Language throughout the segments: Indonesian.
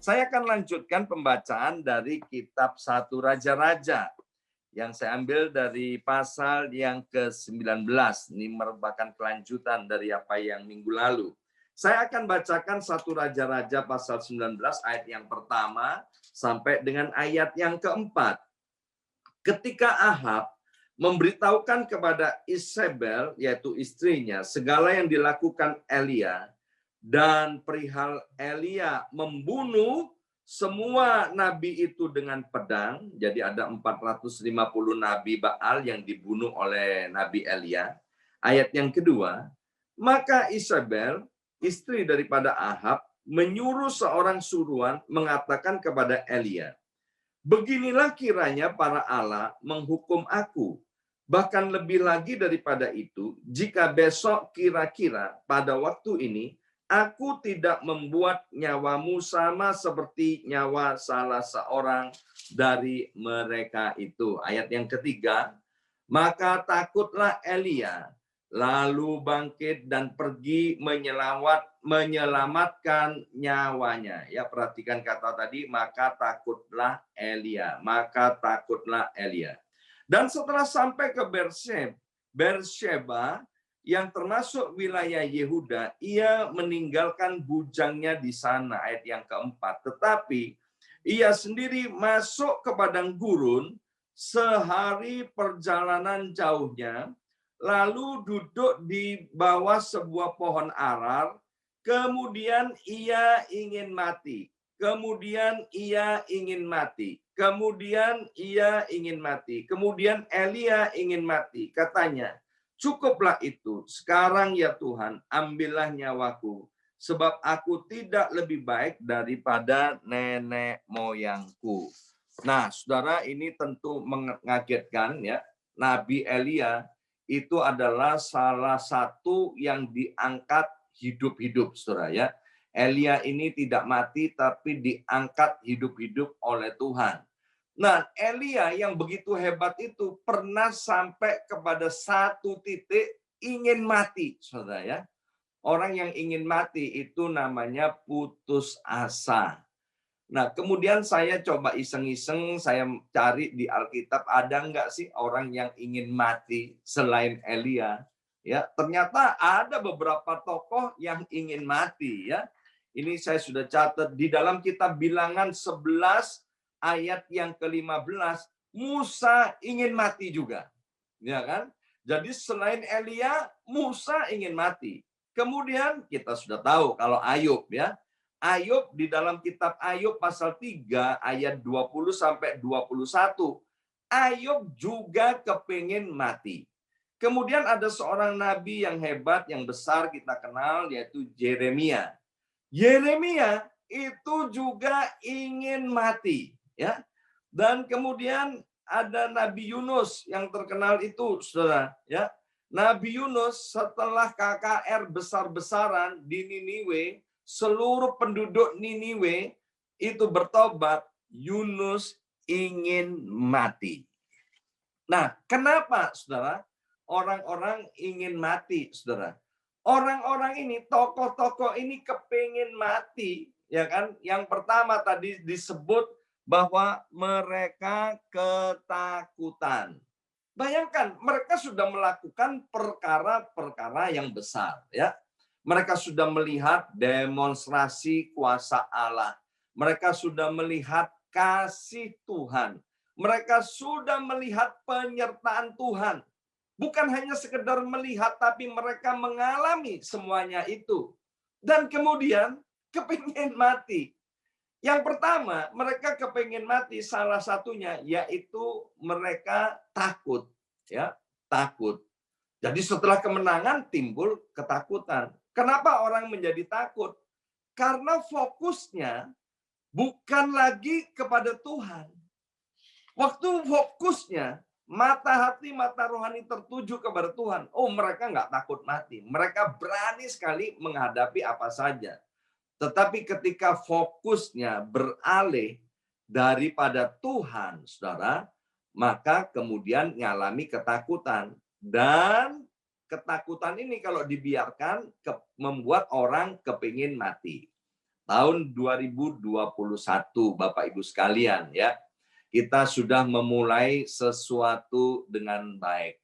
Saya akan lanjutkan pembacaan dari kitab 1 Raja-Raja yang saya ambil dari pasal yang ke-19. Ini merupakan kelanjutan dari apa yang minggu lalu. Saya akan bacakan 1 Raja-Raja pasal 19 ayat yang pertama sampai dengan ayat yang keempat. Ketika Ahab memberitahukan kepada Isabel, yaitu istrinya, segala yang dilakukan Elia, dan perihal Elia membunuh semua nabi itu dengan pedang, jadi ada 450 nabi Baal yang dibunuh oleh Nabi Elia. Ayat yang kedua, maka Isabel, istri daripada Ahab, menyuruh seorang suruhan mengatakan kepada Elia, beginilah kiranya para Allah menghukum aku. Bahkan lebih lagi daripada itu, jika besok kira-kira pada waktu ini, aku tidak membuat nyawamu sama seperti nyawa salah seorang dari mereka itu. Ayat yang ketiga, maka takutlah Elia, lalu bangkit dan pergi menyelamatkan nyawanya. Ya, perhatikan kata tadi, maka takutlah Elia. Maka takutlah Elia. Dan setelah sampai ke Beersheba, yang termasuk wilayah Yehuda, ia meninggalkan bujangnya di sana, ayat yang keempat. Tetapi ia sendiri masuk ke padang gurun sehari perjalanan jauhnya, lalu duduk di bawah sebuah pohon arar, kemudian ia ingin mati. Kemudian ia ingin mati. Kemudian ia ingin mati. Kemudian Elia ingin mati. Katanya, cukuplah itu. Sekarang ya Tuhan, ambillah nyawaku. Sebab aku tidak lebih baik daripada nenek moyangku. Nah, saudara, ini tentu mengagetkan ya. Nabi Elia itu adalah salah satu yang diangkat hidup-hidup, saudara ya. Elia ini tidak mati tapi diangkat hidup-hidup oleh Tuhan. Nah, Elia yang begitu hebat itu pernah sampai kepada satu titik ingin mati, saudara ya. Orang yang ingin mati itu namanya putus asa. Nah, kemudian saya coba iseng-iseng, saya cari di Alkitab, ada nggak sih orang yang ingin mati selain Elia? Ya, ternyata ada beberapa tokoh yang ingin mati ya. Ini saya sudah catat di dalam kitab Bilangan 11 ayat yang ke-15, Musa ingin mati juga. Ya kan? Jadi selain Elia, Musa ingin mati. Kemudian kita sudah tahu kalau Ayub ya. Ayub di dalam kitab Ayub pasal 3 ayat 20 sampai 21. Ayub juga kepingin mati. Kemudian ada seorang nabi yang hebat, yang besar kita kenal, yaitu Yeremia. Yeremia itu juga ingin mati, ya. Dan kemudian ada Nabi Yunus yang terkenal itu, saudara, ya. Nabi Yunus setelah KKR besar-besaran di Niniwe, seluruh penduduk Niniwe itu bertobat, Yunus ingin mati. Nah, kenapa, saudara? Orang-orang ingin mati, saudara. Orang-orang ini, tokoh-tokoh ini kepingin mati, ya kan? Yang pertama tadi disebut bahwa mereka ketakutan. Bayangkan, mereka sudah melakukan perkara-perkara yang besar, ya. Mereka sudah melihat demonstrasi kuasa Allah. Mereka sudah melihat kasih Tuhan. Mereka sudah melihat penyertaan Tuhan. Bukan hanya sekedar melihat, tapi mereka mengalami semuanya itu. Dan kemudian kepingin mati. Yang pertama, mereka kepingin mati, salah satunya yaitu mereka takut. Ya, takut. Jadi setelah kemenangan timbul ketakutan. Kenapa orang menjadi takut? Karena fokusnya bukan lagi kepada Tuhan. Waktu fokusnya, mata hati, mata rohani tertuju kepada Tuhan. Oh, mereka nggak takut mati. Mereka berani sekali menghadapi apa saja. Tetapi ketika fokusnya beralih daripada Tuhan, saudara, maka kemudian mengalami ketakutan. Dan ketakutan ini kalau dibiarkan membuat orang kepingin mati. tahun 2021, Bapak Ibu sekalian ya. Kita sudah memulai sesuatu dengan baik.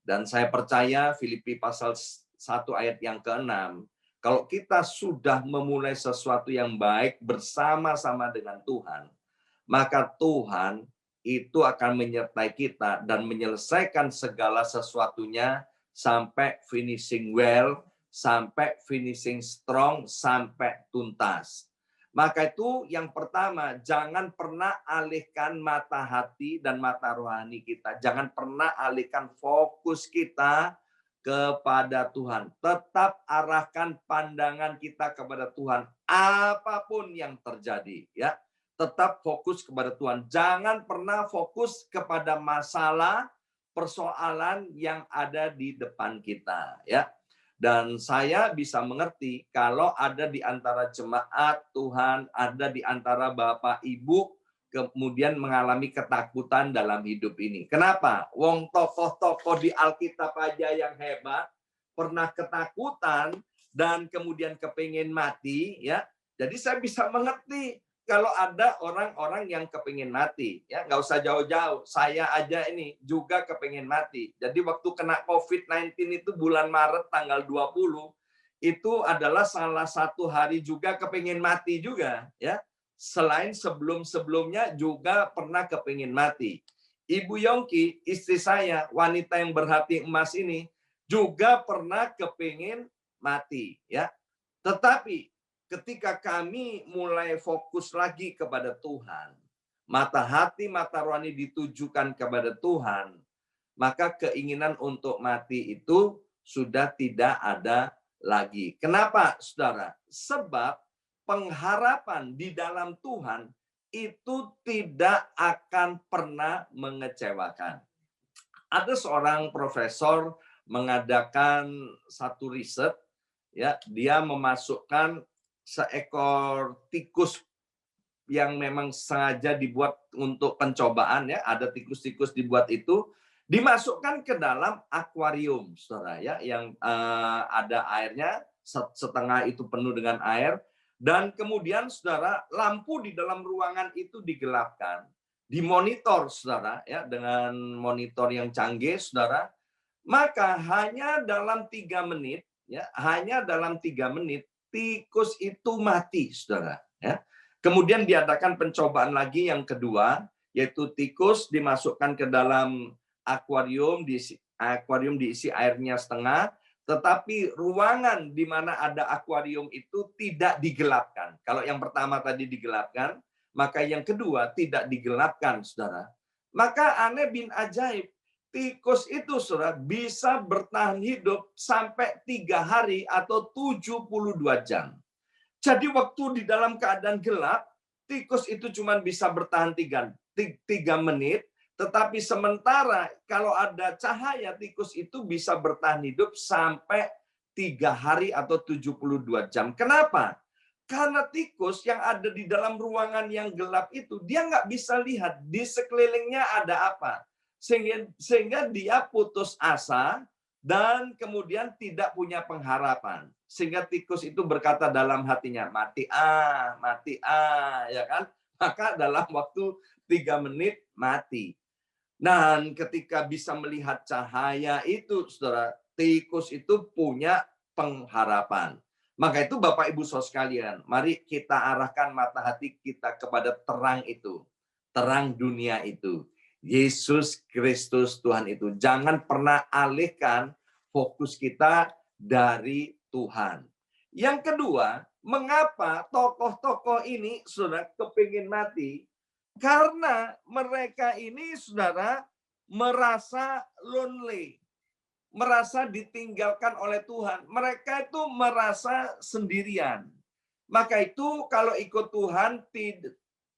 Dan saya percaya Filipi pasal 1 ayat yang ke-6, kalau kita sudah memulai sesuatu yang baik bersama-sama dengan Tuhan, maka Tuhan itu akan menyertai kita dan menyelesaikan segala sesuatunya sampai finishing well, sampai finishing strong, sampai tuntas. Maka itu yang pertama, jangan pernah alihkan mata hati dan mata rohani kita. Jangan pernah alihkan fokus kita kepada Tuhan. Tetap arahkan pandangan kita kepada Tuhan. Apapun yang terjadi, ya. Tetap fokus kepada Tuhan. Jangan pernah fokus kepada masalah, persoalan yang ada di depan kita, ya. Dan saya bisa mengerti kalau ada di antara jemaat Tuhan, ada di antara Bapak Ibu kemudian mengalami ketakutan dalam hidup ini. Kenapa? Wong tokoh-tokoh di Alkitab aja yang hebat pernah ketakutan dan kemudian kepingin mati, ya. Jadi saya bisa mengerti kalau ada orang-orang yang kepingin mati, ya nggak usah jauh-jauh. Saya aja ini juga kepingin mati. Jadi waktu kena COVID-19 itu bulan Maret tanggal 20, itu adalah salah satu hari juga kepingin mati juga, ya. Selain sebelum-sebelumnya juga pernah kepingin mati. Ibu Yongki, istri saya, wanita yang berhati emas ini, juga pernah kepingin mati, ya. Tetapi ketika kami mulai fokus lagi kepada Tuhan, mata hati, mata rohani ditujukan kepada Tuhan, maka keinginan untuk mati itu sudah tidak ada lagi. Kenapa, saudara? Sebab pengharapan di dalam Tuhan itu tidak akan pernah mengecewakan. Ada seorang profesor mengadakan satu riset, ya, dia memasukkan seekor tikus yang memang sengaja dibuat untuk pencobaan, ya, ada tikus-tikus dibuat itu dimasukkan ke dalam akuarium, saudara, ya, yang ada airnya, setengah itu penuh dengan air, dan kemudian saudara lampu di dalam ruangan itu digelapkan, dimonitor, saudara, ya, dengan monitor yang canggih, saudara, maka hanya dalam 3 menit, ya, hanya dalam 3 menit tikus itu mati, saudara. Ya. Kemudian diadakan pencobaan lagi yang kedua, yaitu tikus dimasukkan ke dalam akuarium, diisi airnya setengah, tetapi ruangan di mana ada akuarium itu tidak digelapkan. Kalau yang pertama tadi digelapkan, maka yang kedua tidak digelapkan, saudara. Maka aneh bin ajaib, tikus itu, saudara, bisa bertahan hidup sampai 3 hari atau 72 jam. Jadi waktu di dalam keadaan gelap, tikus itu cuma bisa bertahan 3 menit, tetapi sementara kalau ada cahaya, tikus itu bisa bertahan hidup sampai 3 hari atau 72 jam. Kenapa? Karena tikus yang ada di dalam ruangan yang gelap itu, dia nggak bisa lihat di sekelilingnya ada apa. Sehingga dia putus asa dan kemudian tidak punya pengharapan. Sehingga tikus itu berkata dalam hatinya, mati ya kan? Maka dalam waktu 3 menit mati. Dan ketika bisa melihat cahaya itu, saudara, tikus itu punya pengharapan. Maka itu Bapak Ibu Saudara sekalian, mari kita arahkan mata hati kita kepada terang itu. Terang dunia itu. Yesus Kristus Tuhan itu. Jangan pernah alihkan fokus kita dari Tuhan. Yang kedua, mengapa tokoh-tokoh ini, saudara, kepingin mati? Karena mereka ini, saudara, merasa lonely. Merasa ditinggalkan oleh Tuhan. Mereka itu merasa sendirian. Maka itu kalau ikut Tuhan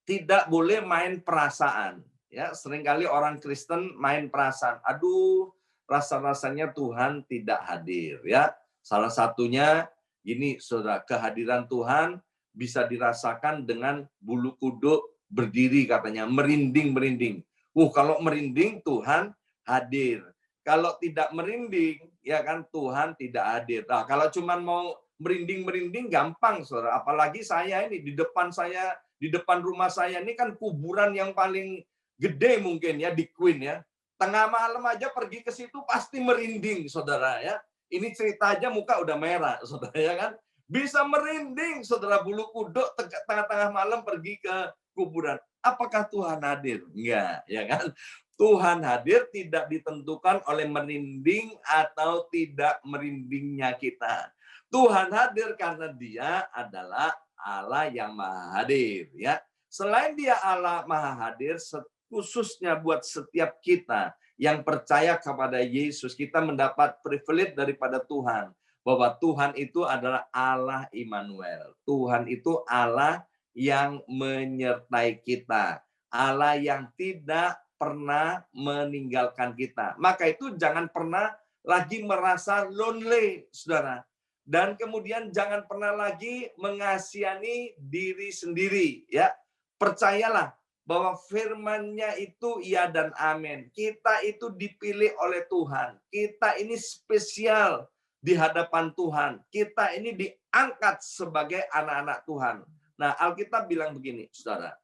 tidak boleh main perasaan. Ya, seringkali orang Kristen main perasaan. Aduh, rasa-rasanya Tuhan tidak hadir, ya. Salah satunya ini, saudara, kehadiran Tuhan bisa dirasakan dengan bulu kuduk berdiri, katanya, merinding-merinding. Kalau merinding Tuhan hadir. Kalau tidak merinding, ya kan, Tuhan tidak hadir. Nah, kalau cuma mau merinding-merinding gampang, saudara. Apalagi saya ini di depan rumah saya ini kan kuburan yang paling gede mungkin ya di Queen ya. Tengah malam aja pergi ke situ pasti merinding, saudara ya. Ini cerita aja muka udah merah, saudara ya kan. Bisa merinding, saudara, bulu kuduk tengah-tengah malam pergi ke kuburan. Apakah Tuhan hadir? Enggak, ya kan? Tuhan hadir tidak ditentukan oleh merinding atau tidak merindingnya kita. Tuhan hadir karena Dia adalah Allah yang Maha Hadir, ya. Selain Dia Allah Maha Hadir, khususnya buat setiap kita yang percaya kepada Yesus, kita mendapat privilege daripada Tuhan bahwa Tuhan itu adalah Allah Immanuel. Tuhan itu Allah yang menyertai kita. Allah yang tidak pernah meninggalkan kita. Maka itu jangan pernah lagi merasa lonely, saudara. Dan kemudian jangan pernah lagi mengasihani diri sendiri. Ya, percayalah bahwa firman-Nya itu iya dan amin. Kita itu dipilih oleh Tuhan. Kita ini spesial di hadapan Tuhan. Kita ini diangkat sebagai anak-anak Tuhan. Nah, Alkitab bilang begini, saudara.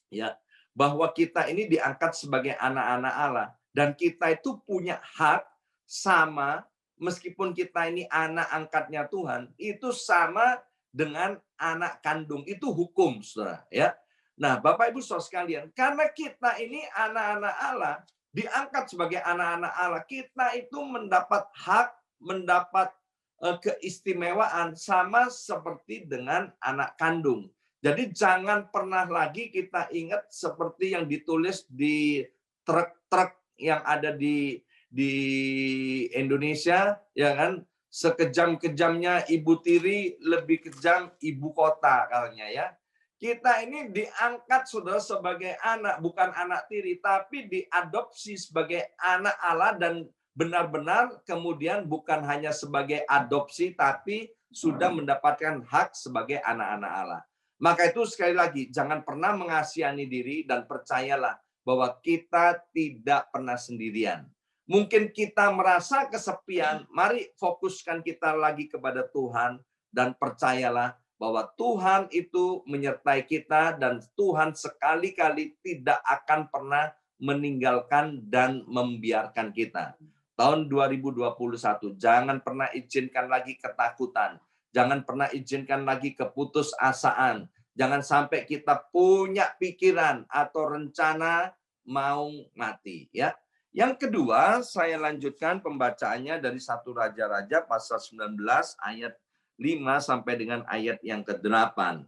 Ya, bahwa kita ini diangkat sebagai anak-anak Allah. Dan kita itu punya hak sama, meskipun kita ini anak angkatnya Tuhan, itu sama dengan anak kandung. Itu hukum, saudara. Ya. Nah, Bapak Ibu Saudara sekalian, karena kita ini anak-anak Allah, diangkat sebagai anak-anak Allah, kita itu mendapat hak, mendapat keistimewaan sama seperti dengan anak kandung. Jadi jangan pernah lagi kita ingat seperti yang ditulis di truk-truk yang ada di Indonesia, ya kan? Sekejam-kejamnya ibu tiri, lebih kejam ibu kota katanya ya. Kita ini diangkat saudara sebagai anak, bukan anak tiri, tapi diadopsi sebagai anak Allah dan benar-benar kemudian bukan hanya sebagai adopsi, tapi sudah mendapatkan hak sebagai anak-anak Allah. Maka itu sekali lagi, jangan pernah mengasihani diri dan percayalah bahwa kita tidak pernah sendirian. Mungkin kita merasa kesepian, mari fokuskan kita lagi kepada Tuhan dan percayalah bahwa Tuhan itu menyertai kita dan Tuhan sekali-kali tidak akan pernah meninggalkan dan membiarkan kita. Tahun 2021, jangan pernah izinkan lagi ketakutan. Jangan pernah izinkan lagi keputusasaan. Jangan sampai kita punya pikiran atau rencana mau mati. Ya. Yang kedua, saya lanjutkan pembacaannya dari 1 Raja-Raja pasal 19 ayat 5 sampai dengan ayat yang ke-8.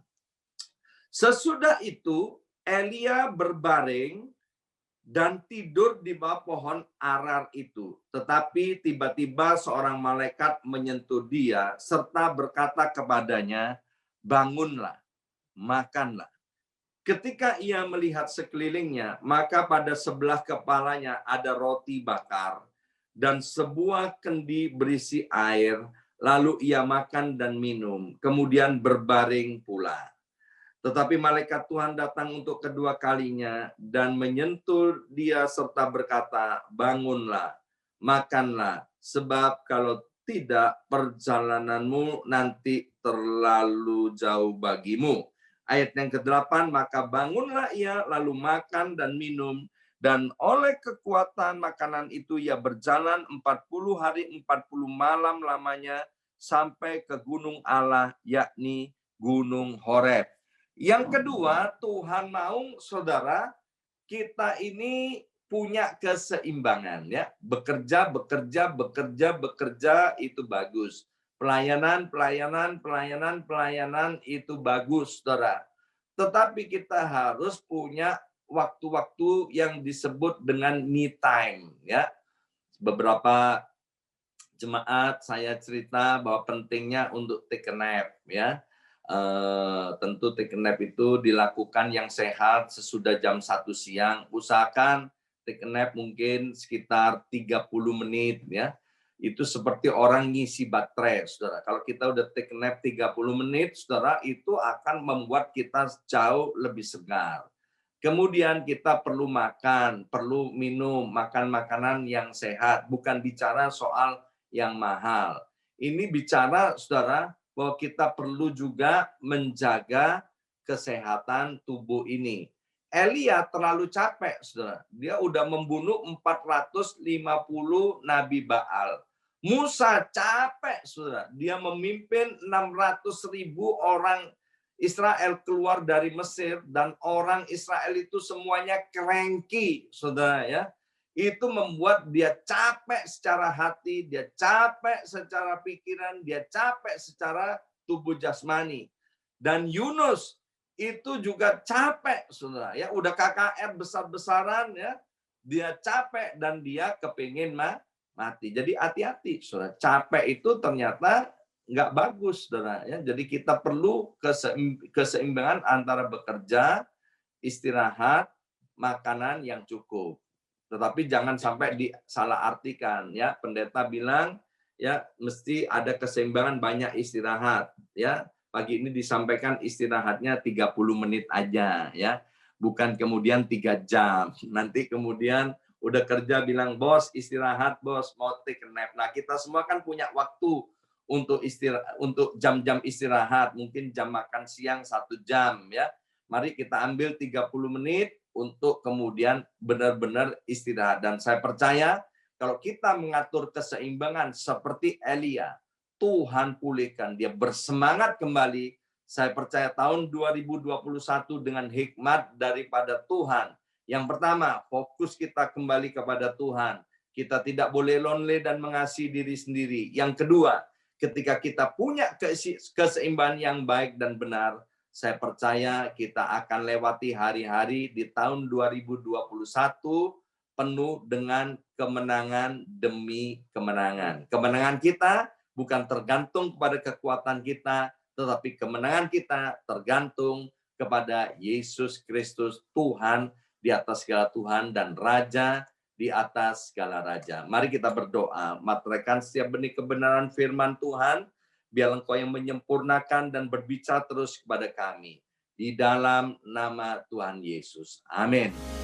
Sesudah itu, Elia berbaring dan tidur di bawah pohon arar itu. Tetapi tiba-tiba seorang malaikat menyentuh dia serta berkata kepadanya, bangunlah, makanlah. Ketika ia melihat sekelilingnya, maka pada sebelah kepalanya ada roti bakar dan sebuah kendi berisi air. Lalu ia makan dan minum, kemudian berbaring pula. Tetapi malaikat Tuhan datang untuk kedua kalinya dan menyentuh dia serta berkata, bangunlah, makanlah, sebab kalau tidak perjalananmu nanti terlalu jauh bagimu. Ayat yang ke-8, maka bangunlah ia lalu makan dan minum, dan oleh kekuatan makanan itu ia berjalan 40 hari 40 malam lamanya sampai ke gunung Allah, yakni Gunung Horeb. Yang kedua, Tuhan mau saudara kita ini punya keseimbangan ya. Bekerja itu bagus. Pelayanan itu bagus, saudara. Tetapi kita harus punya waktu-waktu yang disebut dengan me time ya. Beberapa jemaat saya cerita bahwa pentingnya untuk take a nap ya. Tentu take a nap itu dilakukan yang sehat sesudah jam 1 siang. Usahakan take a nap mungkin sekitar 30 menit ya. Itu seperti orang ngisi baterai, saudara. Kalau kita udah take a nap 30 menit, saudara, itu akan membuat kita jauh lebih segar. Kemudian kita perlu makan, perlu minum, makan makanan yang sehat. Bukan bicara soal yang mahal. Ini bicara, saudara, bahwa kita perlu juga menjaga kesehatan tubuh ini. Elia terlalu capek, saudara. Dia udah membunuh 450 Nabi Baal. Musa capek, saudara. Dia memimpin 600.000 orang Israel keluar dari Mesir, dan orang Israel itu semuanya cranky, saudara ya. Itu membuat dia capek secara hati, dia capek secara pikiran, dia capek secara tubuh jasmani. Dan Yunus itu juga capek, saudara ya. Udah KKR besar-besaran ya, dia capek dan dia kepingin mati. Jadi hati-hati, saudara. Capek itu ternyata nggak bagus, saudara ya. Jadi kita perlu keseimbangan antara bekerja, istirahat, makanan yang cukup. Tetapi jangan sampai disalahartikan ya. Pendeta bilang ya mesti ada keseimbangan, banyak istirahat ya. Pagi ini disampaikan istirahatnya 30 menit aja ya. Bukan kemudian 3 jam. Nanti kemudian udah kerja bilang, "Bos, istirahat, bos, mau take a nap." Nah, kita semua kan punya waktu untuk istirahat, untuk jam-jam istirahat, mungkin jam makan siang 1 jam ya. Mari kita ambil 30 menit untuk kemudian benar-benar istirahat. Dan saya percaya kalau kita mengatur keseimbangan seperti Elia, Tuhan pulihkan, dia bersemangat kembali. Saya percaya tahun 2021 dengan hikmat daripada Tuhan. Yang pertama, fokus kita kembali kepada Tuhan. Kita tidak boleh lonely dan mengasihi diri sendiri. Yang kedua, ketika kita punya keseimbangan yang baik dan benar, saya percaya kita akan lewati hari-hari di tahun 2021 penuh dengan kemenangan demi kemenangan. Kemenangan kita bukan tergantung kepada kekuatan kita, tetapi kemenangan kita tergantung kepada Yesus Kristus, Tuhan di atas segala Tuhan dan Raja di atas segala raja. Mari kita berdoa, materaikan setiap benih kebenaran firman Tuhan, biar Engkau yang menyempurnakan dan berbicara terus kepada kami. Di dalam nama Tuhan Yesus. Amin.